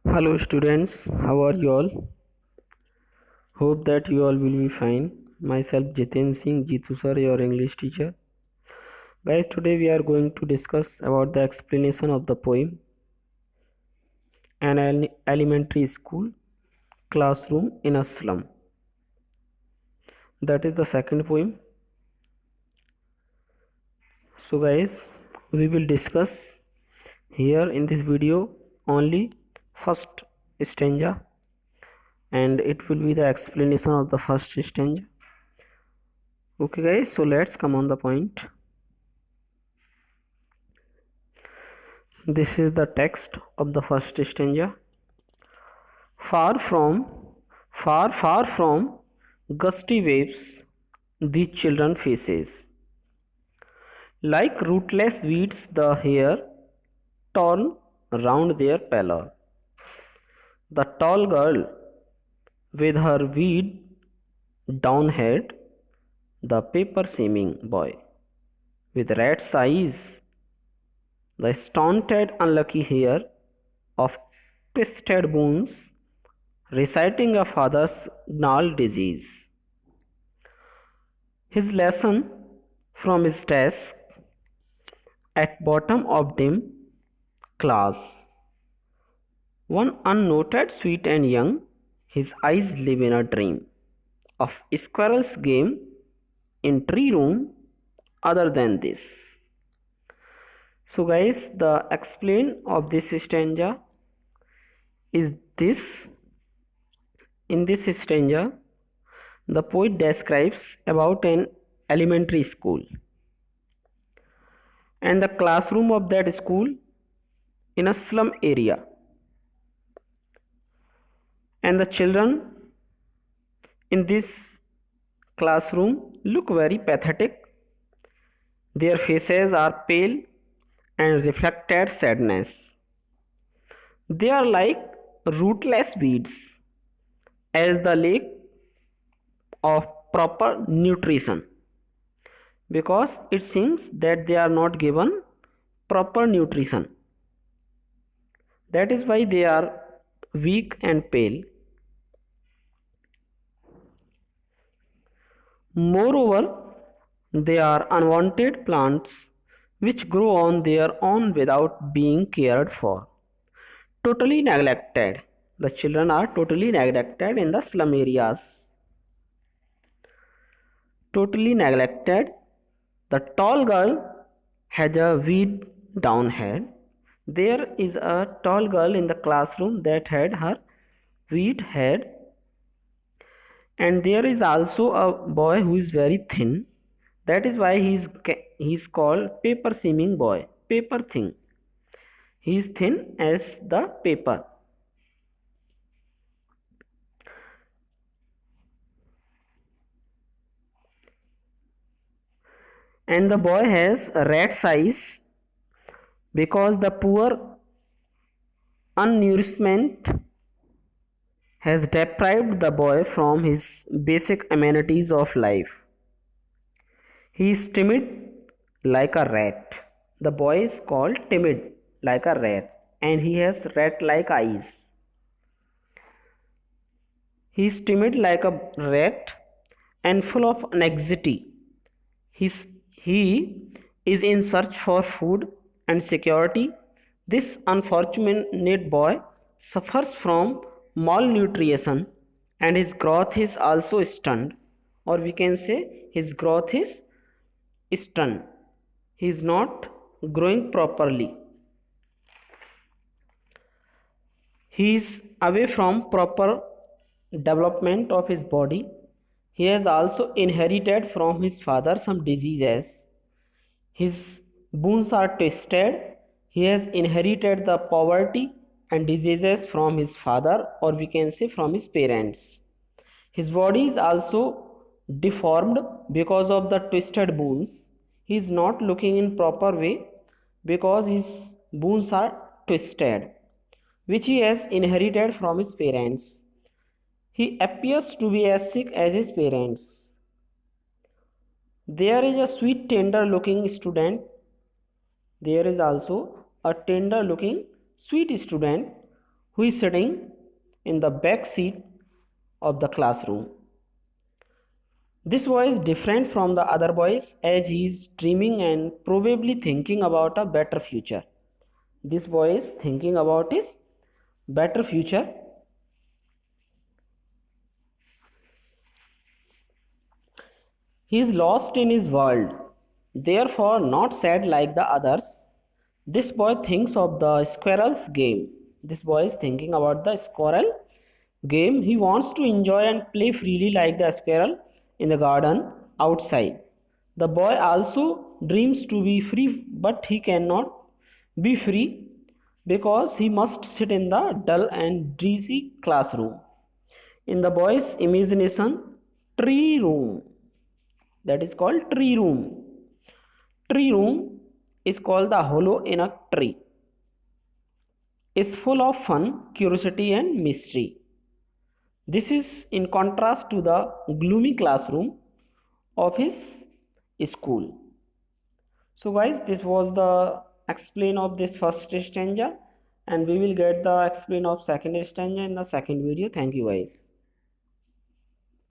Hello students, how are you all? Hope that you all will be fine. Myself Jiten Singh Jitu sir, your English teacher. Guys, today we are going to discuss about the explanation of the poem An Elementary School Classroom in a Slum. That is the second poem. So guys, we will discuss here in this video only first stanza, and it will be the explanation of the first stanza. Okay guys, so let's come on the point. This is the text of the first stanza. Far from, far from gusty waves, these children faces. Like rootless weeds, the hair torn round their pallor. The tall girl, with her weed down head, the paper seeming boy, with rat's eyes, the stunted unlucky hair of twisted bones, reciting a father's gnarled disease. His lesson from his desk at bottom of dim class. One unnoted, sweet and young, his eyes live in a dream of squirrel's game in tree room other than this. So guys, the explain of this stanza is this. In this stanza, the poet describes about an elementary school and the classroom of that school in a slum area, and the children in this classroom look very pathetic. Their faces are pale and reflected sadness. They are like rootless weeds as the lack of proper nutrition, because it seems that they are not given proper nutrition. That is why they are weak and pale. Moreover, they are unwanted plants which grow on their own without being cared for. Totally neglected. The children are totally neglected in the slum areas. Totally neglected. The tall girl has a weed down head. There is a tall girl in the classroom that had her weed head, and there is also a boy who is very thin. That is why he is called paper seeming boy, paper thin. He is thin as the paper. And the boy has a rat's eyes because the poor unnourishment has deprived the boy from his basic amenities of life. He is timid like a rat. The boy is called timid like a rat, and he has rat like eyes. He is timid like a rat and full of anxiety. He is in search for food and security. This unfortunate boy suffers from malnutrition, and his growth is also stunned, or we can say his growth is stunned. He is not growing properly. He is away from proper development of his body. He has also inherited from his father some diseases. His bones are twisted. He has inherited the poverty and diseases from his father, or we can say from his parents. His body is also deformed because of the twisted bones. He is not looking in proper way because his bones are twisted, which he has inherited from his parents. He appears to be as sick as his parents. There is a sweet, tender looking student. There is also a tender looking, sweet student who is sitting in the back seat of the classroom. This boy is different from the other boys as he is dreaming and probably thinking about a better future. This boy is thinking about his better future. He is lost in his world, therefore not sad like the others. This boy thinks of the squirrel's game. This boy is thinking about the squirrel game. He wants to enjoy and play freely like the squirrel in the garden outside. The boy also dreams to be free, but he cannot be free because he must sit in the dull and dreary classroom. In the boy's imagination, tree room, that is called tree room. Tree room is called the hollow in a tree. Is full of fun, curiosity and mystery. This is in contrast to the gloomy classroom of his school. So guys, this was the explain of this first stanza, and we will get the explain of second stanza in the second video. Thank you guys.